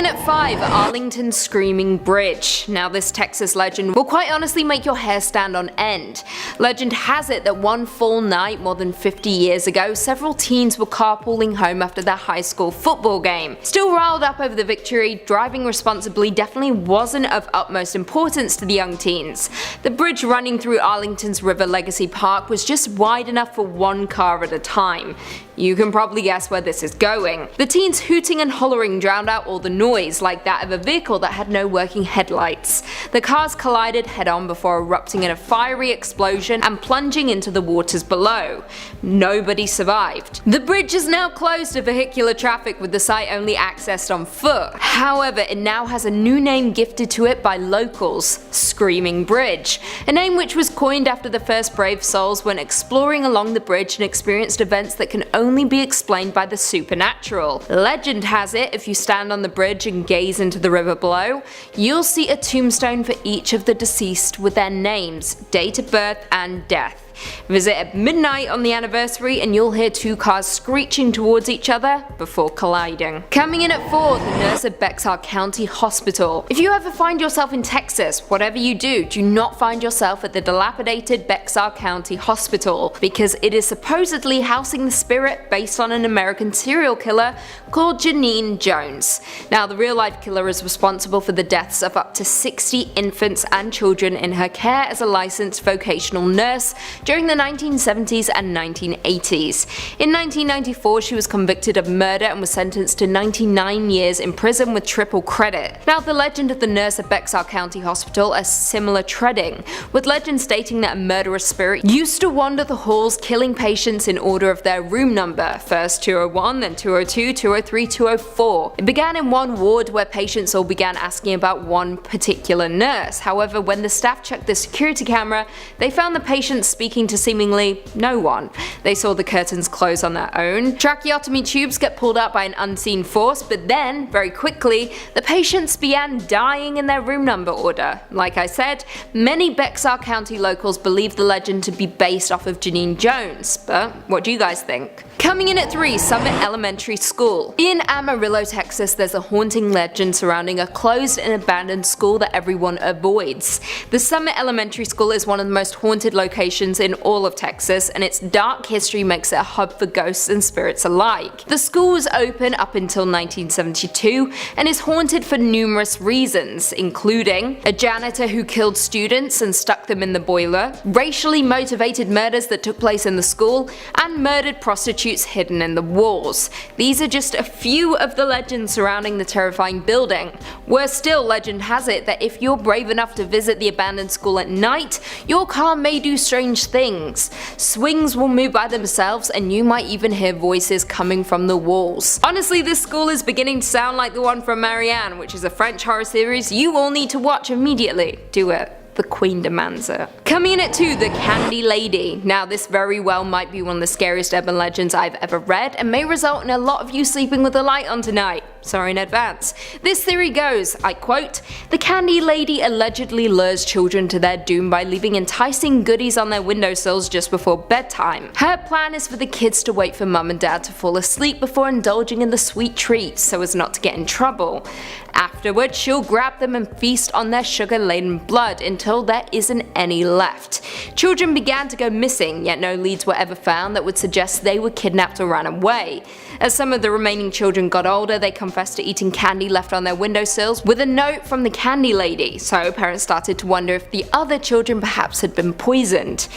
in at 5, Arlington Screaming Bridge. Now this Texas legend will quite honestly make your hair stand on end. Legend has it that one full night more than 50 years ago, several teens were carpooling home after their high school football game. Still riled up over the victory, driving responsibly definitely wasn't of utmost importance to the young teens. The bridge running through Arlington's River Legacy Park was just wide enough for one car at a time. You can probably guess where this is going. The teens hooting and hollering drowned out all the noise, like that of a vehicle that had no working headlights. The cars collided head-on before erupting in a fiery explosion and plunging into the waters below. Nobody survived. The bridge is now closed to vehicular traffic, with the site only accessed on foot. However, it now has a new name gifted to it by locals: Screaming Bridge, a name which was coined after the first brave souls went exploring along the bridge and experienced events that can only be explained by the supernatural. Legend has it, if you stand on the bridge and gaze into the river below, you'll see a tombstone for each of the deceased with their names, date of birth, and death. Visit at midnight on the anniversary and you'll hear two cars screeching towards each other before colliding. Coming in at 4, the nurse at Bexar County Hospital. If you ever find yourself in Texas, whatever you do not find yourself at the dilapidated Bexar County Hospital, because it is supposedly housing the spirit based on an American serial killer called Janine Jones. Now, the real-life killer is responsible for the deaths of up to 60 infants and children in her care as a licensed vocational nurse during the 1970s and 1980s. In 1994, she was convicted of murder and was sentenced to 99 years in prison with triple credit. Now, the legend of the nurse at Bexar County Hospital is similar treading, with legend stating that a murderous spirit used to wander the halls killing patients in order of their room number, first 201, then 202, 203, 204. It began in one ward where patients all began asking about one particular nurse. However, when the staff checked the security camera, they found the patients speaking to seemingly no one. They saw the curtains close on their own, tracheotomy tubes get pulled out by an unseen force, but then, very quickly, the patients began dying in their room number order. Like I said, many Bexar County locals believe the legend to be based off of Janine Jones, but what do you guys think? Coming in at 3, Summit Elementary School. In Amarillo, Texas, there's a haunting legend surrounding a closed and abandoned school that everyone avoids. The Summit Elementary School is one of the most haunted locations in all of Texas, and its dark history makes it a hub for ghosts and spirits alike. The school was open up until 1972 and is haunted for numerous reasons, including a janitor who killed students and stuck them in the boiler, racially motivated murders that took place in the school, and murdered prostitutes hidden in the walls. These are just a few of the legends surrounding the terrifying building. Worse still, legend has it that if you're brave enough to visit the abandoned school at night, your car may do strange things. Swings will move by themselves and you might even hear voices coming from the walls. Honestly, this school is beginning to sound like the one from Marianne, which is a French horror series you all need to watch immediately. Do it. The Queen demands it. Coming in at 2, the Candy Lady. Now, this very well might be one of the scariest urban legends I've ever read and may result in a lot of you sleeping with the light on tonight. Sorry in advance. This theory goes, I quote, "The Candy Lady allegedly lures children to their doom by leaving enticing goodies on their windowsills just before bedtime. Her plan is for the kids to wait for mum and dad to fall asleep before indulging in the sweet treats so as not to get in trouble. Afterwards, she'll grab them and feast on their sugar-laden blood until there isn't any left. Children began to go missing, yet no leads were ever found that would suggest they were kidnapped or ran away. As some of the remaining children got older, they confessed to eating candy left on their windowsills with a note from the Candy Lady, so parents started to wonder if the other children perhaps had been poisoned.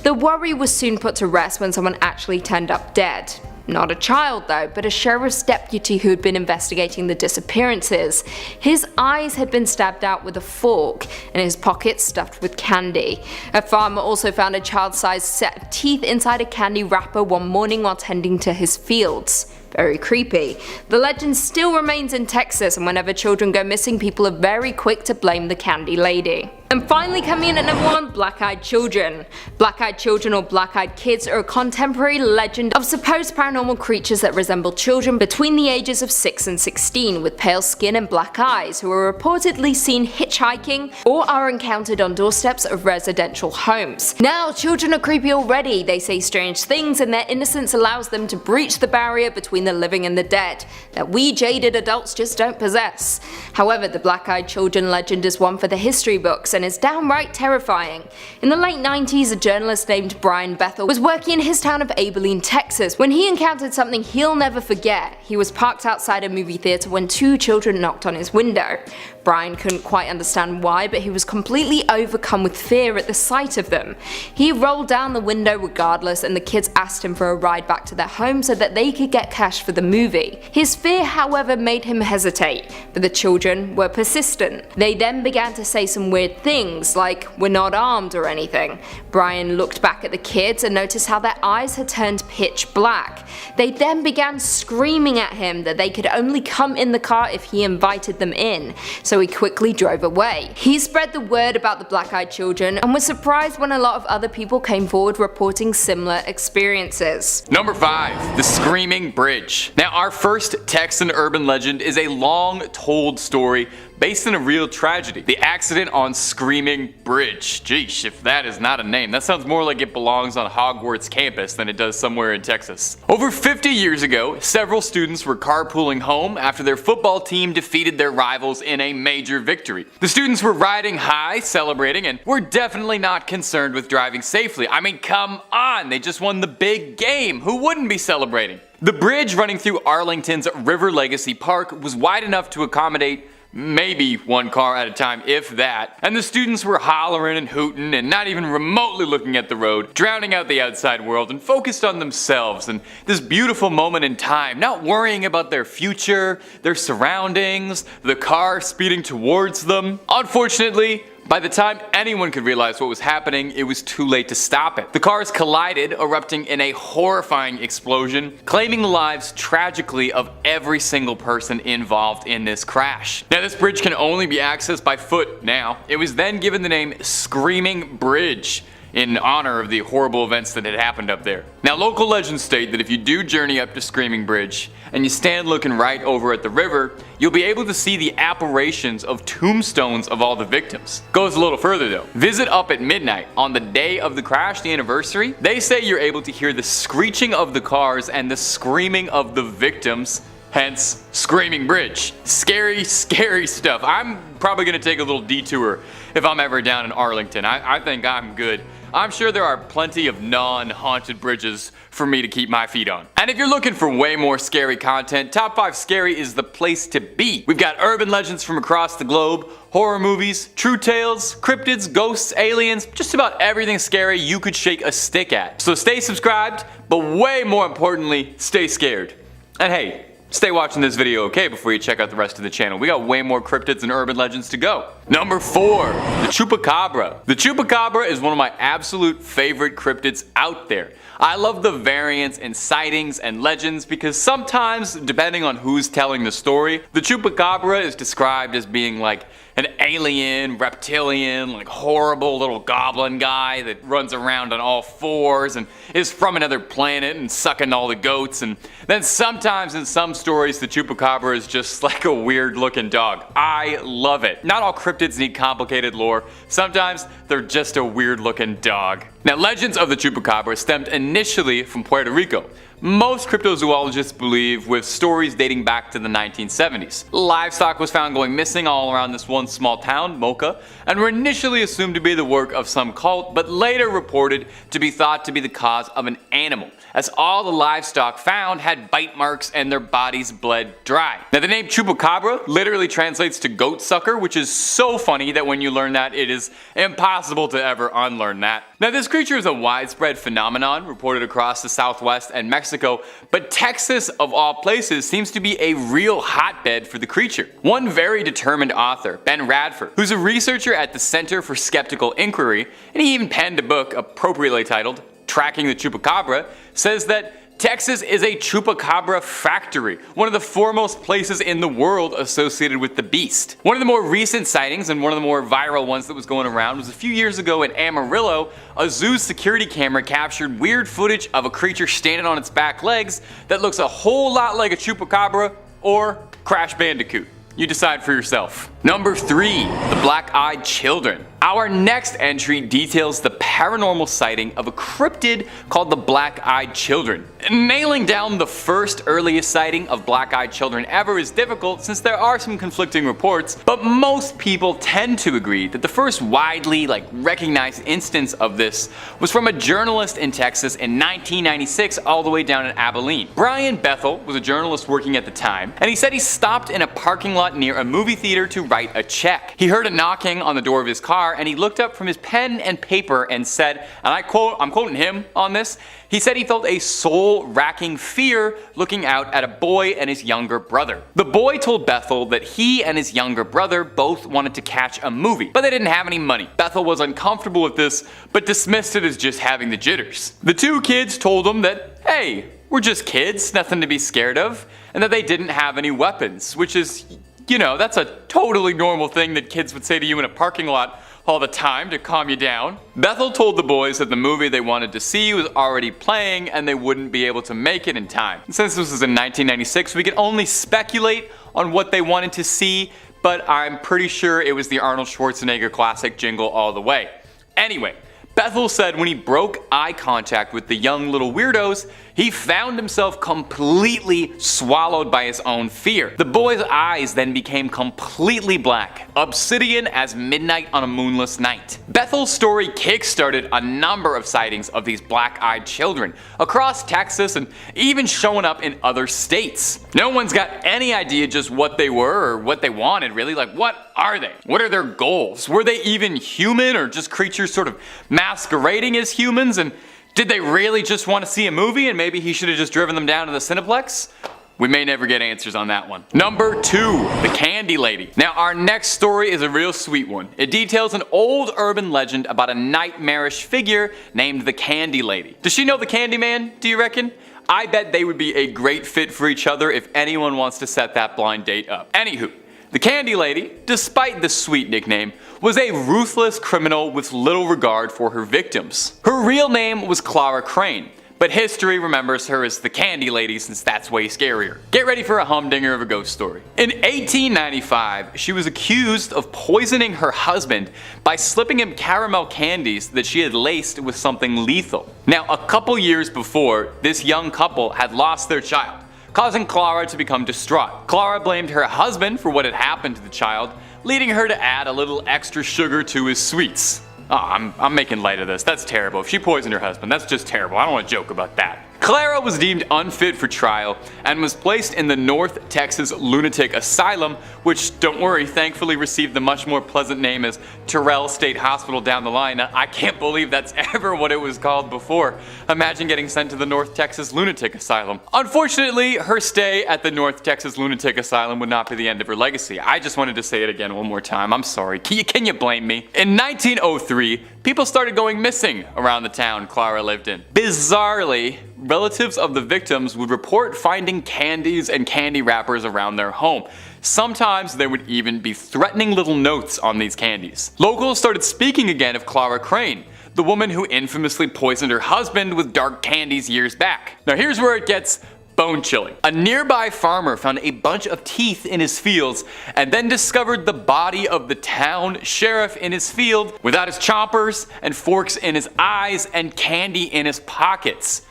The worry was soon put to rest when someone actually turned up dead. Not a child though, but a sheriff's deputy who had been investigating the disappearances. His eyes had been stabbed out with a fork, and his pockets stuffed with candy. A farmer also found a child-sized set of teeth inside a candy wrapper one morning while tending to his fields. Very creepy. The legend still remains in Texas, and whenever children go missing, people are very quick to blame the Candy Lady. And finally coming in at number 1, black-eyed children. Black-eyed children or black-eyed kids are a contemporary legend of supposed paranormal creatures that resemble children between the ages of 6 and 16 with pale skin and black eyes who are reportedly seen hitchhiking or are encountered on doorsteps of residential homes. Now, children are creepy already. They say strange things and their innocence allows them to breach the barrier between the living and the dead that we jaded adults just don't possess. However, the black-eyed children legend is one for the history books and is downright terrifying. In the late 90s, a journalist named Brian Bethel was working in his town of Abilene, Texas, when he encountered something he'll never forget. He was parked outside a movie theater when 2 children knocked on his window. Brian couldn't quite understand why, but he was completely overcome with fear at the sight of them. He rolled down the window regardless, and the kids asked him for a ride back to their home so that they could get cash for the movie. His fear, however, made him hesitate, but the children were persistent. They then began to say some weird things, like, "We're not armed" or anything. Brian looked back at the kids and noticed how their eyes had turned pitch black. They then began screaming at him that they could only come in the car if he invited them in, so he quickly drove away. He spread the word about the black-eyed children and was surprised when a lot of other people came forward reporting similar experiences. Number 5. The Screaming Bridge. Now, our first Texan urban legend is a long-told story based on a real tragedy. The accident on Screaming Bridge. Geesh, if that is not a name, that sounds more like it belongs on Hogwarts campus than it does somewhere in Texas. Over 50 years ago, several students were carpooling home after their football team defeated their rivals in a major victory. The students were riding high, celebrating, and were definitely not concerned with driving safely. I mean, come on, they just won the big game. Who wouldn't be celebrating? The bridge running through Arlington's River Legacy Park was wide enough to accommodate maybe one car at a time, if that, and the students were hollering and hooting and not even remotely looking at the road, drowning out the outside world and focused on themselves and this beautiful moment in time, not worrying about their future, their surroundings, the car speeding towards them. Unfortunately, by the time anyone could realize what was happening, it was too late to stop it. The cars collided, erupting in a horrifying explosion, claiming the lives tragically of every single person involved in this crash. Now, this bridge can only be accessed by foot now. It was then given the name Screaming Bridge in honor of the horrible events that had happened up there. Now, local legends state that if you do journey up to Screaming Bridge and you stand looking right over at the river, you'll be able to see the apparitions of tombstones of all the victims. Goes a little further though. Visit up at midnight on the day of the crash, the anniversary. They say you're able to hear the screeching of the cars and the screaming of the victims. Hence, Screaming Bridge. Scary, scary stuff. I'm probably gonna take a little detour if I'm ever down in Arlington. I think I'm good. I'm sure there are plenty of non-haunted bridges for me to keep my feet on. And if you're looking for way more scary content, Top 5 Scary is the place to be. We've got urban legends from across the globe, horror movies, true tales, cryptids, ghosts, aliens, just about everything scary you could shake a stick at. So stay subscribed, but way more importantly, stay scared. And hey, stay watching this video, okay, before you check out the rest of the channel. We got way more cryptids and urban legends to go. Number 4, the chupacabra. The chupacabra is one of my absolute favorite cryptids out there. I love the variants in sightings and legends because sometimes, depending on who's telling the story, the chupacabra is described as being like an alien, reptilian, like horrible little goblin guy that runs around on all fours and is from another planet and sucking all the goats. And then sometimes in some stories the chupacabra is just like a weird looking dog. I love it. Not all cryptids need complicated lore. Sometimes they're just a weird looking dog. Now, legends of the chupacabra stemmed initially from Puerto Rico. Most cryptozoologists believe with stories dating back to the 1970s. Livestock was found going missing all around this one small town, Mocha, and were initially assumed to be the work of some cult, but later reported to be thought to be the cause of an animal, as all the livestock found had bite marks and their bodies bled dry. Now, the name chupacabra literally translates to goat sucker, which is so funny that when you learn that, it is impossible to ever unlearn that. Now, this creature is a widespread phenomenon reported across the Southwest and Mexico, but Texas, of all places, seems to be a real hotbed for the creature. One very determined author, Ben Radford, who's a researcher at the Center for Skeptical Inquiry, and he even penned a book appropriately titled Tracking the Chupacabra, says that Texas is a chupacabra factory, one of the foremost places in the world associated with the beast. One of the more recent sightings and one of the more viral ones that was going around was a few years ago in Amarillo. A zoo's security camera captured weird footage of a creature standing on its back legs that looks a whole lot like a chupacabra or Crash Bandicoot. You decide for yourself. Number 3. The Black-Eyed Children. Our next entry details the paranormal sighting of a cryptid called the Black-Eyed Children. Nailing down the first earliest sighting of Black-Eyed Children ever is difficult since there are some conflicting reports, but most people tend to agree that the first widely recognized instance of this was from a journalist in Texas in 1996 all the way down in Abilene. Brian Bethel was a journalist working at the time, and he said he stopped in a parking lot near a movie theater to write a check. He heard a knocking on the door of his car and he looked up from his pen and paper and said, and I'm quoting him on this, he said he felt a soul-racking fear looking out at a boy and his younger brother. The boy told Bethel that he and his younger brother both wanted to catch a movie, but they didn't have any money. Bethel was uncomfortable with this, but dismissed it as just having the jitters. The two kids told him that, hey, we're just kids, nothing to be scared of, and that they didn't have any weapons, which is, you know, that's a totally normal thing that kids would say to you in a parking lot all the time to calm you down. Bethel told the boys that the movie they wanted to see was already playing and they wouldn't be able to make it in time. Since this was in 1996, we can only speculate on what they wanted to see, but I'm pretty sure it was the Arnold Schwarzenegger classic Jingle All the Way. Anyway, Bethel said when he broke eye contact with the young little weirdos, he found himself completely swallowed by his own fear. The boy's eyes then became completely black, obsidian as midnight on a moonless night. Bethel's story kickstarted a number of sightings of these black-eyed children across Texas and even showing up in other states. No one's got any idea just what they were or what they wanted really. What are they? What are their goals? Were they even human or just creatures sort of masquerading as humans? And did they really just want to see a movie and maybe he should have just driven them down to the Cineplex? We may never get answers on that one. Number 2, the Candy Lady. Now our next story is a real sweet one. It details an old urban legend about a nightmarish figure named the Candy Lady. Does she know the Candy Man, do you reckon? I bet they would be a great fit for each other if anyone wants to set that blind date up. Anywho, the Candy Lady, despite the sweet nickname, was a ruthless criminal with little regard for her victims. Her real name was Clara Crane, but history remembers her as the Candy Lady since that's way scarier. Get ready for a humdinger of a ghost story. In 1895, she was accused of poisoning her husband by slipping him caramel candies that she had laced with something lethal. Now, a couple years before, this young couple had lost their child, causing Clara to become distraught. Clara blamed her husband for what had happened to the child, leading her to add a little extra sugar to his sweets. Oh, I'm making light of this. That's terrible. If she poisoned her husband, that's just terrible. I don't want to joke about that. Clara was deemed unfit for trial and was placed in the North Texas Lunatic Asylum, which, don't worry, thankfully received the much more pleasant name as Terrell State Hospital down the line. I can't believe that's ever what it was called before. Imagine getting sent to the North Texas Lunatic Asylum. Unfortunately, her stay at the North Texas Lunatic Asylum would not be the end of her legacy. I just wanted to say it again one more time. I'm sorry. Can you blame me? In 1903, people started going missing around the town Clara lived in. Bizarrely, relatives of the victims would report finding candies and candy wrappers around their home. Sometimes there would even be threatening little notes on these candies. Locals started speaking again of Clara Crane, the woman who infamously poisoned her husband with dark candies years back. Now here's where it gets bone-chilling. A nearby farmer found a bunch of teeth in his fields and then discovered the body of the town sheriff in his field without his choppers and forks in his eyes and candy in his pockets.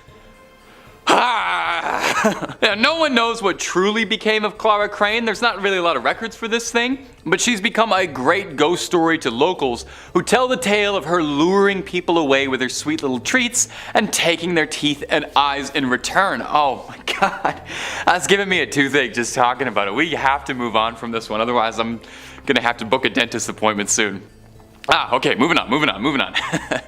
Now, no one knows what truly became of Clara Crane. There's not really a lot of records for this thing, but she's become a great ghost story to locals who tell the tale of her luring people away with her sweet little treats and taking their teeth and eyes in return. Oh my god, that's giving me a toothache just talking about it. We have to move on from this one, otherwise I'm gonna have to book a dentist appointment soon. Okay, moving on.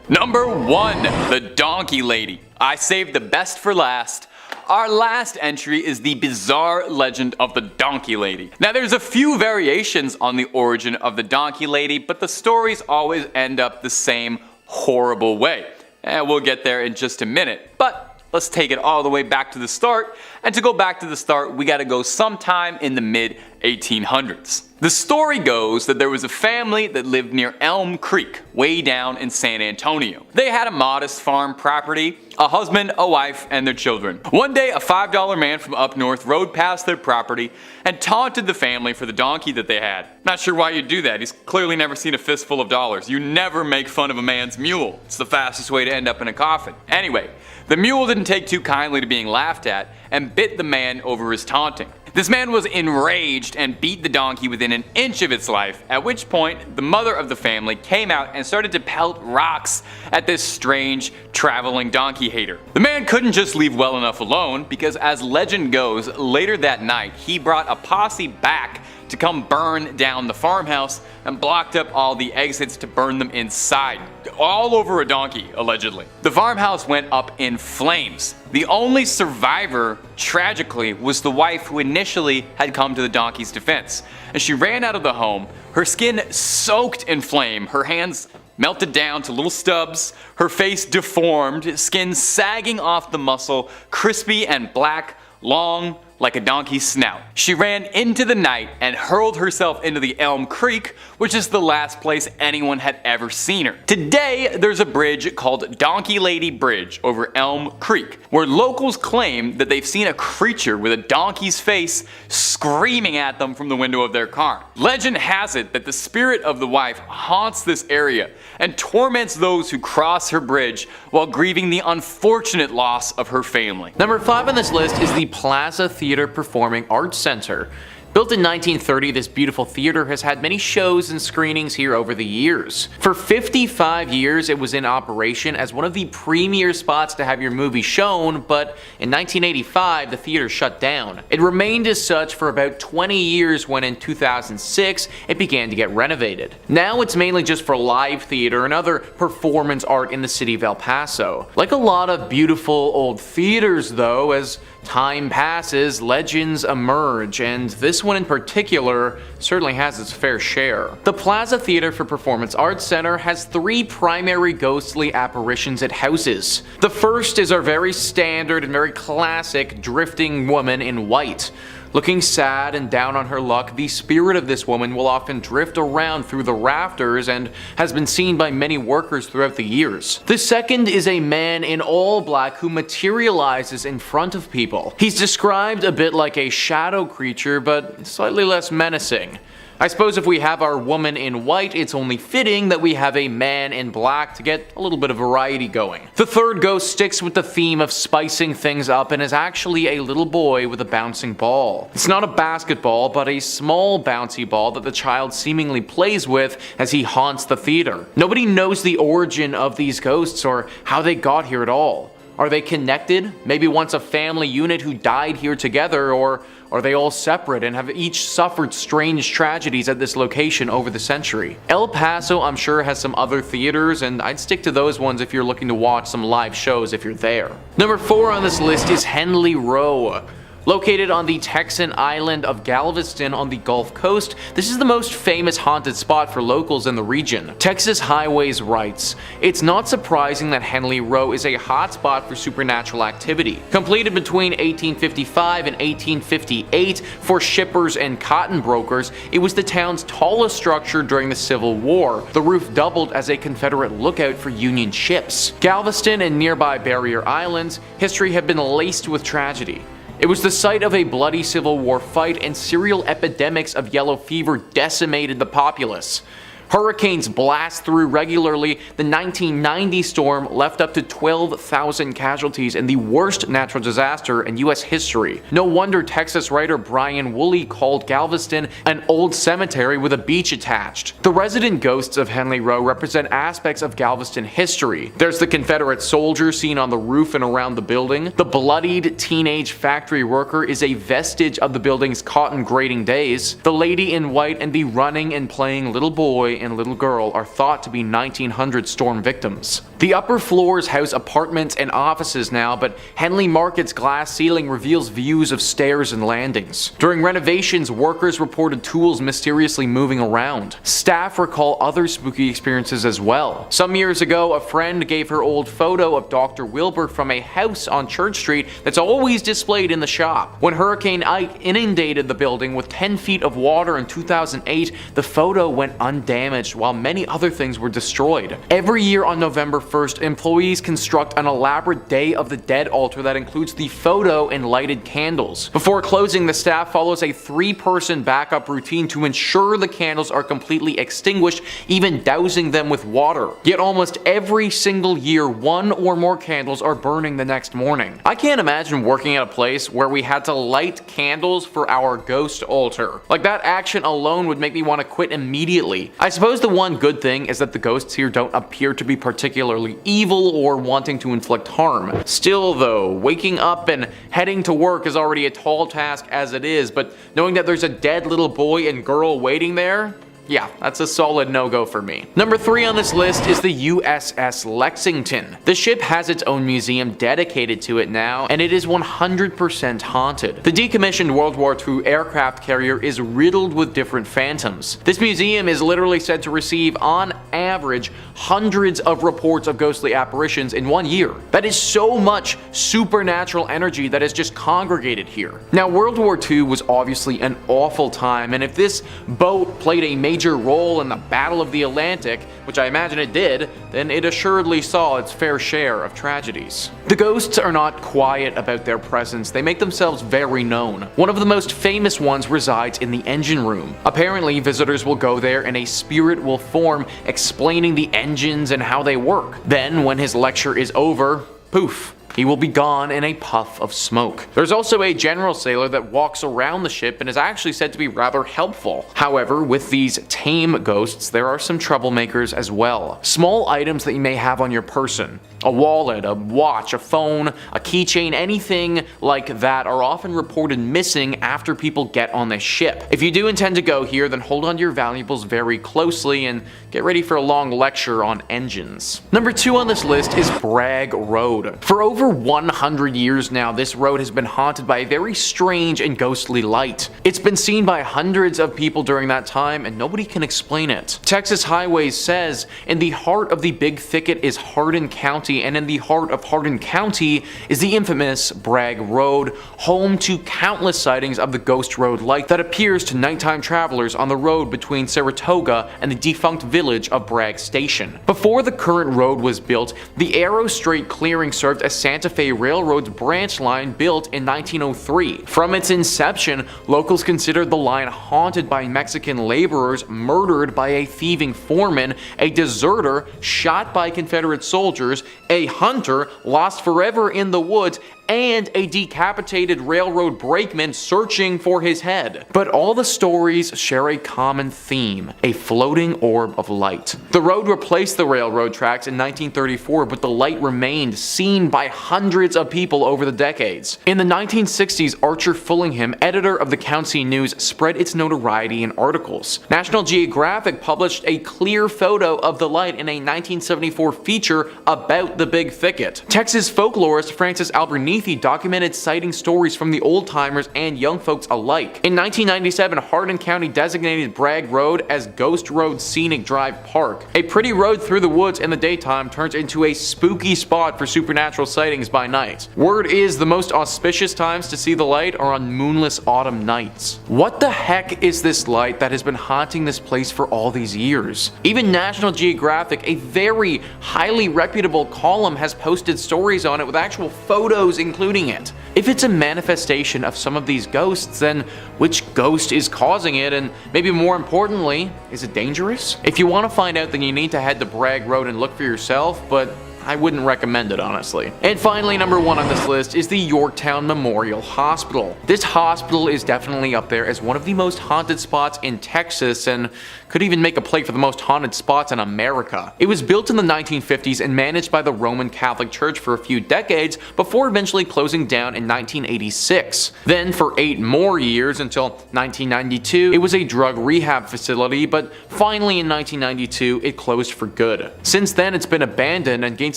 Number 1, the Donkey Lady. I saved the best for last. Our last entry is the bizarre legend of the Donkey Lady. Now there's a few variations on the origin of the Donkey Lady, but the stories always end up the same horrible way. And we'll get there in just a minute. But let's take it all the way back to the start, and to go back to the start, we gotta go sometime in the mid-1800s. The story goes that there was a family that lived near Elm Creek, way down in San Antonio. They had a modest farm property, a husband, a wife, and their children. One day, a $5 man from up north rode past their property and taunted the family for the donkey that they had. Not sure why you'd do that, he's clearly never seen a fistful of dollars. You never make fun of a man's mule. It's the fastest way to end up in a coffin. Anyway, the mule didn't take too kindly to being laughed at and bit the man over his taunting. This man was enraged and beat the donkey within an inch of its life, at which point the mother of the family came out and started to pelt rocks at this strange traveling donkey hater. The man couldn't just leave well enough alone, because as legend goes, later that night he brought a posse back to come burn down the farmhouse and blocked up all the exits to burn them inside, all over a donkey, allegedly. The farmhouse went up in flames. The only survivor, tragically, was the wife who initially had come to the donkey's defense. As she ran out of the home, her skin soaked in flame, her hands melted down to little stubs, her face deformed, skin sagging off the muscle, crispy and black, long, like a donkey's snout. She ran into the night and hurled herself into the Elm Creek, which is the last place anyone had ever seen her. Today, there's a bridge called Donkey Lady Bridge over Elm Creek, where locals claim that they've seen a creature with a donkey's face screaming at them from the window of their car. Legend has it that the spirit of the wife haunts this area and torments those who cross her bridge while grieving the unfortunate loss of her family. Number 5 on this list is the Plaza Theater Performing Arts Center. Built in 1930, this beautiful theater has had many shows and screenings here over the years. For 55 years, it was in operation as one of the premier spots to have your movie shown, but in 1985, the theater shut down. It remained as such for about 20 years when in 2006, it began to get renovated. Now it's mainly just for live theater and other performance art in the city of El Paso. Like a lot of beautiful old theaters though, as time passes, legends emerge, and this one in particular certainly has its fair share. The Plaza Theater for Performance Arts Center has 3 primary ghostly apparitions it houses. The first is our very standard and very classic drifting woman in white. Looking sad and down on her luck, the spirit of this woman will often drift around through the rafters and has been seen by many workers throughout the years. The second is a man in all black who materializes in front of people. He's described a bit like a shadow creature, but slightly less menacing. I suppose if we have our woman in white, it's only fitting that we have a man in black to get a little bit of variety going. The third ghost sticks with the theme of spicing things up and is actually a little boy with a bouncing ball. It's not a basketball, but a small bouncy ball that the child seemingly plays with as he haunts the theater. Nobody knows the origin of these ghosts or how they got here at all. Are they connected? Maybe once a family unit who died here together, or are they all separate and have each suffered strange tragedies at this location over the century? El Paso, I'm sure, has some other theaters, and I'd stick to those ones if you're looking to watch some live shows if you're there. Number 4 on this list is Hendley Row. Located on the Texan island of Galveston on the Gulf Coast, this is the most famous haunted spot for locals in the region. Texas Highways writes, "It's not surprising that Hendley Row is a hotspot for supernatural activity. Completed between 1855 and 1858 for shippers and cotton brokers, it was the town's tallest structure during the Civil War. The roof doubled as a Confederate lookout for Union ships. Galveston and nearby barrier islands, history have been laced with tragedy. It was the site of a bloody Civil War fight, and serial epidemics of yellow fever decimated the populace. Hurricanes blast through regularly. The 1990 storm left up to 12,000 casualties in the worst natural disaster in US history. No wonder Texas writer Brian Woolley called Galveston an old cemetery with a beach attached. The resident ghosts of Hendley Row represent aspects of Galveston history. There's the Confederate soldier seen on the roof and around the building. The bloodied teenage factory worker is a vestige of the building's cotton grading days. The lady in white and the running and playing little boy and little girl are thought to be 1900 storm victims. The upper floors house apartments and offices now, but Henley Market's glass ceiling reveals views of stairs and landings. During renovations, workers reported tools mysteriously moving around. Staff recall other spooky experiences as well. Some years ago, a friend gave her old photo of Dr. Wilbur from a house on Church Street that's always displayed in the shop. When Hurricane Ike inundated the building with 10 feet of water in 2008, the photo went undamaged while many other things were destroyed. Every year on November 1st, employees construct an elaborate Day of the Dead altar that includes the photo and lighted candles. Before closing, the staff follows a 3-person backup routine to ensure the candles are completely extinguished, even dousing them with water. Yet almost every single year, 1 or more candles are burning the next morning. I can't imagine working at a place where we had to light candles for our ghost altar. Like, that action alone would make me want to quit immediately. I suppose the one good thing is that the ghosts here don't appear to be particularly evil or wanting to inflict harm. Still though, waking up and heading to work is already a tall task as it is, but knowing that there's a dead little boy and girl waiting there, yeah, that's a solid no-go for me. Number 3 on this list is the USS Lexington. The ship has its own museum dedicated to it now, and it is 100% haunted. The decommissioned World War II aircraft carrier is riddled with different phantoms. This museum is literally said to receive, on average, hundreds of reports of ghostly apparitions in 1 year. That is so much supernatural energy that is just congregated here. Now, World War II was obviously an awful time, and if this boat played a major role in the Battle of the Atlantic, which I imagine it did, then it assuredly saw its fair share of tragedies. The ghosts are not quiet about their presence, they make themselves very known. One of the most famous ones resides in the engine room. Apparently, visitors will go there and a spirit will form, explaining the engines and how they work. Then, when his lecture is over, poof, he will be gone in a puff of smoke. There's also a general sailor that walks around the ship and is actually said to be rather helpful. However, with these tame ghosts, there are some troublemakers as well. Small items that you may have on your person, a wallet, a watch, a phone, a keychain, anything like that are often reported missing after people get on the ship. If you do intend to go here, then hold on to your valuables very closely and get ready for a long lecture on engines. Number 2 on this list is Bragg Road. For over 100 years now, this road has been haunted by a very strange and ghostly light. It's been seen by hundreds of people during that time, and nobody can explain it. Texas Highways says, in the heart of the Big Thicket is Hardin County, and in the heart of Hardin County is the infamous Bragg Road, home to countless sightings of the ghost road light that appears to nighttime travelers on the road between Saratoga and the defunct village of Bragg Station. Before the current road was built, the Arrow Strait clearing served as Santa Fe Railroad's branch line built in 1903. From its inception, locals considered the line haunted by Mexican laborers murdered by a thieving foreman, a deserter shot by Confederate soldiers, a hunter lost forever in the woods, and a decapitated railroad brakeman searching for his head. But all the stories share a common theme, a floating orb of light. The road replaced the railroad tracks in 1934, but the light remained, seen by hundreds of people over the decades. In the 1960s, Archer Fullingham, editor of the County News, spread its notoriety in articles. National Geographic published a clear photo of the light in a 1974 feature about the Big Thicket. Texas folklorist Francis Albernithi documented sighting stories from the old-timers and young folks alike. In 1997, Hardin County designated Bragg Road as Ghost Road Scenic Drive Park. A pretty road through the woods in the daytime turns into a spooky spot for supernatural sightings by night. Word is the most auspicious times to see the light are on moonless autumn nights. What the heck is this light that has been haunting this place for all these years? Even National Geographic, a very highly reputable column, has posted stories on it with actual photos including it. If it's a manifestation of some of these ghosts, then which ghost is causing it, and maybe more importantly, is it dangerous? If you want to find out, then you need to head to Bragg Road and look for yourself, but I wouldn't recommend it, honestly. And finally, number 1 on this list is the Yorktown Memorial Hospital. This hospital is definitely up there as one of the most haunted spots in Texas, and could even make a play for the most haunted spots in America. It was built in the 1950s and managed by the Roman Catholic Church for a few decades before eventually closing down in 1986. Then for 8 more years until 1992, it was a drug rehab facility, but finally in 1992 it closed for good. Since then it's been abandoned and gained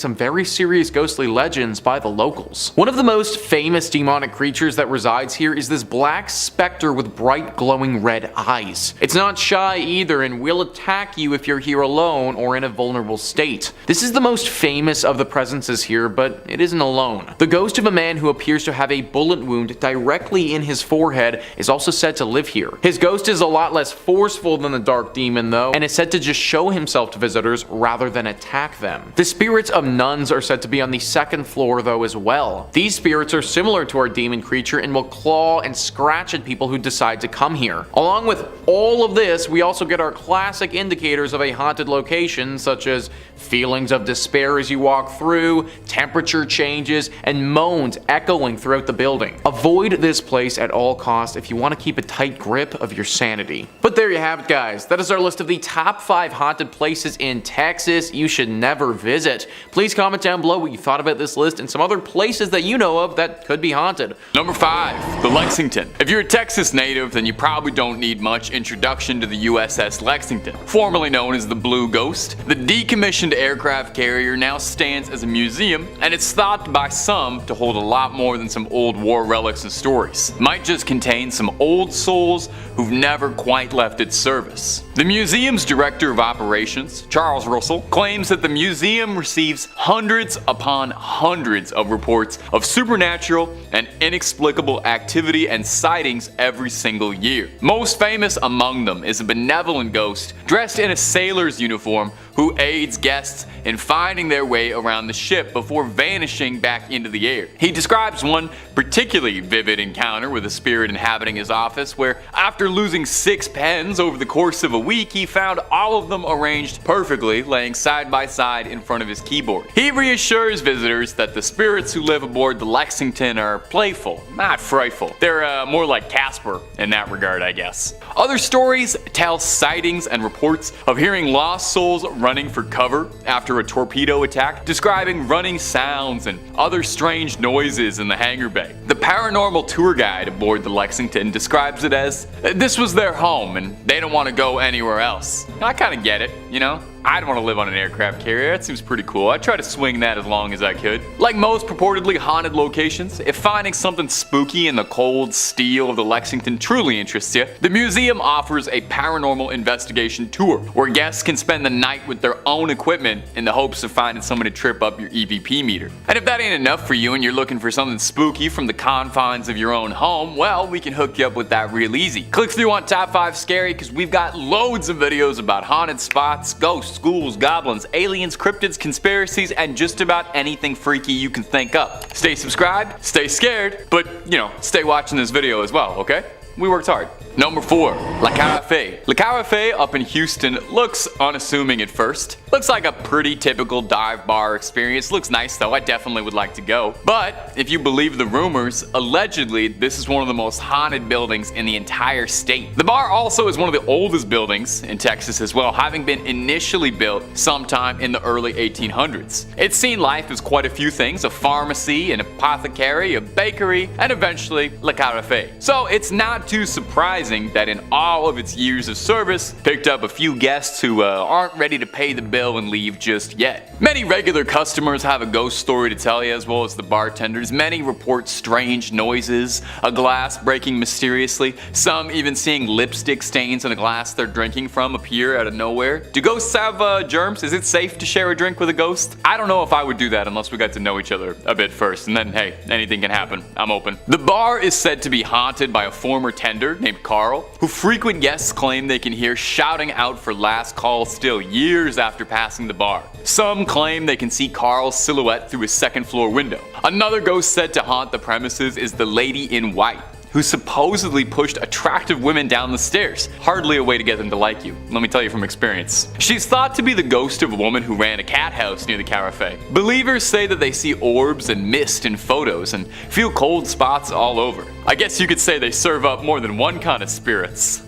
some very serious ghostly legends by the locals. One of the most famous demonic creatures that resides here is this black specter with bright glowing red eyes. It's not shy either and will attack you if you're here alone or in a vulnerable state. This is the most famous of the presences here, but it isn't alone. The ghost of a man who appears to have a bullet wound directly in his forehead is also said to live here. His ghost is a lot less forceful than the dark demon though, and is said to just show himself to visitors rather than attack them. The spirits of nuns are said to be on the 2nd floor though as well. These spirits are similar to our demon creature and will claw and scratch at people who decide to come here. Along with all of this, we also get our classic indicators of a haunted location, such as feelings of despair as you walk through, temperature changes, and moans echoing throughout the building. Avoid this place at all costs if you want to keep a tight grip of your sanity. But there you have it, guys. That is our list of the top 5 haunted places in Texas you should never visit. Please comment down below what you thought about this list and some other places that you know of that could be haunted. Number 5, the Lexington. If you're a Texas native, then you probably don't need much introduction to the USS Lexington. Formerly known as the Blue Ghost, the decommissioned aircraft carrier now stands as a museum, and it's thought by some to hold a lot more than some old war relics and stories. It might just contain some old souls who've never quite left its service. The museum's director of operations, Charles Russell, claims that the museum receives hundreds upon hundreds of reports of supernatural and inexplicable activity and sightings every single year. Most famous among them is a benevolent ghost dressed in a sailor's uniform who aids guests in finding their way around the ship before vanishing back into the air. He describes one particularly vivid encounter with a spirit inhabiting his office where, after losing 6 pens over the course of a week, he found all of them arranged perfectly, laying side by side in front of his keyboard. He reassures visitors that the spirits who live aboard the Lexington are playful, not frightful. They're more like Casper in that regard, I guess. Other stories tell sightings and reports of hearing lost souls running for cover after a torpedo attack, describing running sounds and other strange noises in the hangar bay. The paranormal tour guide aboard the Lexington describes it as, this was their home and they don't want to go anywhere else. I kind of get it, you know? I'd want to live on an aircraft carrier. That seems pretty cool. I'd try to swing that as long as I could. Like most purportedly haunted locations, if finding something spooky in the cold steel of the Lexington truly interests you, the museum offers a paranormal investigation tour where guests can spend the night with their own equipment in the hopes of finding someone to trip up your EVP meter. And if that ain't enough for you and you're looking for something spooky from the confines of your own home, well, we can hook you up with that real easy. Click through on Top 5 Scary because we've got loads of videos about haunted spots, ghosts, ghouls, goblins, aliens, cryptids, conspiracies, and just about anything freaky you can think up. Stay subscribed, stay scared, but, you know, stay watching this video as well, okay? We worked hard. Number 4, La Carafe. La Carafe up in Houston looks unassuming at first. Looks like a pretty typical dive bar experience. Looks nice though, I definitely would like to go. But if you believe the rumors, allegedly this is one of the most haunted buildings in the entire state. The bar also is one of the oldest buildings in Texas as well, having been initially built sometime in the early 1800s. It's seen life as quite a few things: a pharmacy, an apothecary, a bakery, and eventually La Carafe. So it's not too surprising that in all of its years of service, picked up a few guests who aren't ready to pay the bill and leave just yet. Many regular customers have a ghost story to tell you, as well as the bartenders. Many report strange noises, a glass breaking mysteriously, some even seeing lipstick stains in a glass they're drinking from appear out of nowhere. Do ghosts have germs? Is it safe to share a drink with a ghost? I don't know if I would do that unless we got to know each other a bit first, and then hey, anything can happen. I'm open. The bar is said to be haunted by a former tender named Carl, who frequent guests claim they can hear shouting out for last call still years after passing the bar. Some claim they can see Carl's silhouette through a second floor window. Another ghost said to haunt the premises is the Lady in White, who supposedly pushed attractive women down the stairs. Hardly a way to get them to like you, let me tell you from experience. She's thought to be the ghost of a woman who ran a cat house near the Carafe. Believers say that they see orbs and mist in photos and feel cold spots all over. I guess you could say they serve up more than one kind of spirits.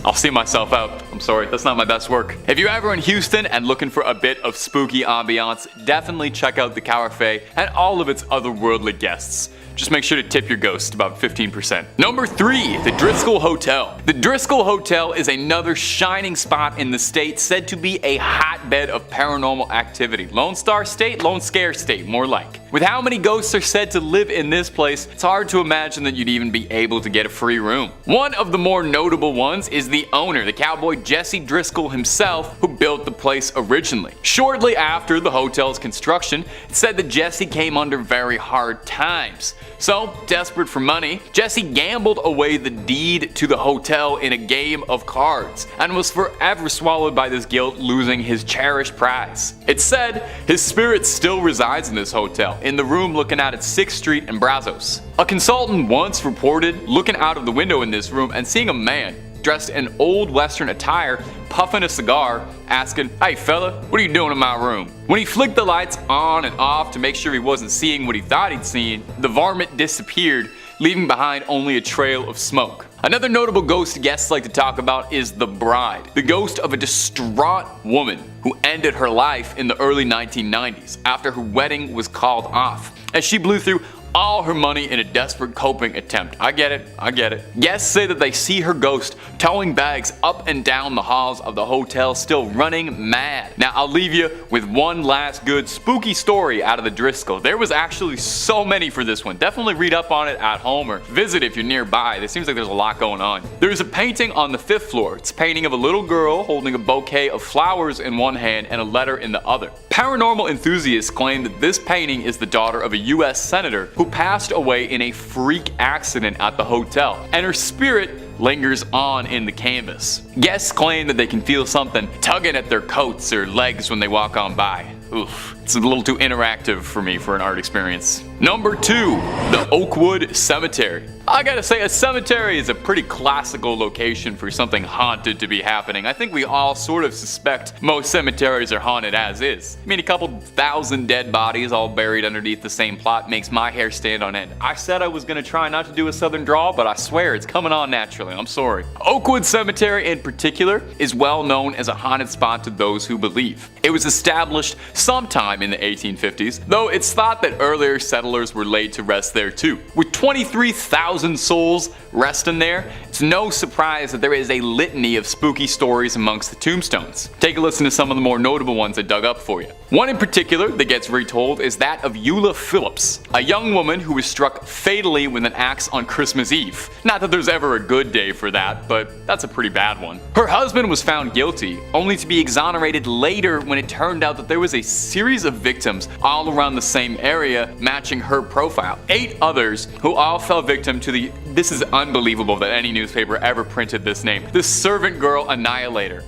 I'll see myself out. I'm sorry, that's not my best work. If you're ever in Houston and looking for a bit of spooky ambiance, definitely check out the Carafe and all of its otherworldly guests. Just make sure to tip your ghost about 15%. Number 3, the Driskill Hotel. The Driskill Hotel is another shining spot in the state, said to be a hotbed of paranormal activity. Lone Star State, Lone Scare State, more like. With how many ghosts are said to live in this place, it's hard to imagine that you'd even be able to get a free room. One of the more notable ones is the owner, the cowboy Jesse Driskill himself, who built the place originally. Shortly after the hotel's construction, it's said that Jesse came under very hard times. So, desperate for money, Jesse gambled away the deed to the hotel in a game of cards, and was forever swallowed by this guilt, losing his cherished prize. It's said his spirit still resides in this hotel, in the room looking out at 6th Street and Brazos. A consultant once reported looking out of the window in this room and seeing a man dressed in old western attire, puffing a cigar, asking, "Hey fella, what are you doing in my room?" When he flicked the lights on and off to make sure he wasn't seeing what he thought he'd seen, the varmint disappeared, leaving behind only a trail of smoke. Another notable ghost guests like to talk about is the Bride, the ghost of a distraught woman who ended her life in the early 1990s after her wedding was called off, as she blew through all her money in a desperate coping attempt. I get it. Guests say that they see her ghost towing bags up and down the halls of the hotel, still running mad. Now I'll leave you with one last good spooky story out of the Driskill. There was actually so many for this one. Definitely read up on it at home or visit if you're nearby. It seems like there's a lot going on. There's a painting on the 5th floor. It's a painting of a little girl holding a bouquet of flowers in one hand and a letter in the other. Paranormal enthusiasts claim that this painting is the daughter of a US senator who passed away in a freak accident at the hotel, and her spirit lingers on in the canvas. Guests claim that they can feel something tugging at their coats or legs when they walk on by. Oof, it's a little too interactive for me for an art experience. Number 2, the Oakwood Cemetery. I gotta say, a cemetery is a pretty classical location for something haunted to be happening. I think we all sort of suspect most cemeteries are haunted as is. I mean, a couple thousand dead bodies all buried underneath the same plot makes my hair stand on end. I said I was gonna try not to do a southern drawl, but I swear it's coming on naturally. I'm sorry. Oakwood Cemetery in particular is well known as a haunted spot to those who believe. It was established sometime in the 1850s, though it's thought that earlier settlers were laid to rest there too. With 23,000 souls resting there, it's no surprise that there is a litany of spooky stories amongst the tombstones. Take a listen to some of the more notable ones I dug up for you. One in particular that gets retold is that of Eula Phillips, a young woman who was struck fatally with an axe on Christmas Eve. Not that there's ever a good day for that, but that's a pretty bad one. Her husband was found guilty, only to be exonerated later when it turned out that there was a series of victims all around the same area matching her profile. 8 others who all fell victim to this is unbelievable that any newspaper ever printed this name, the servant girl annihilator.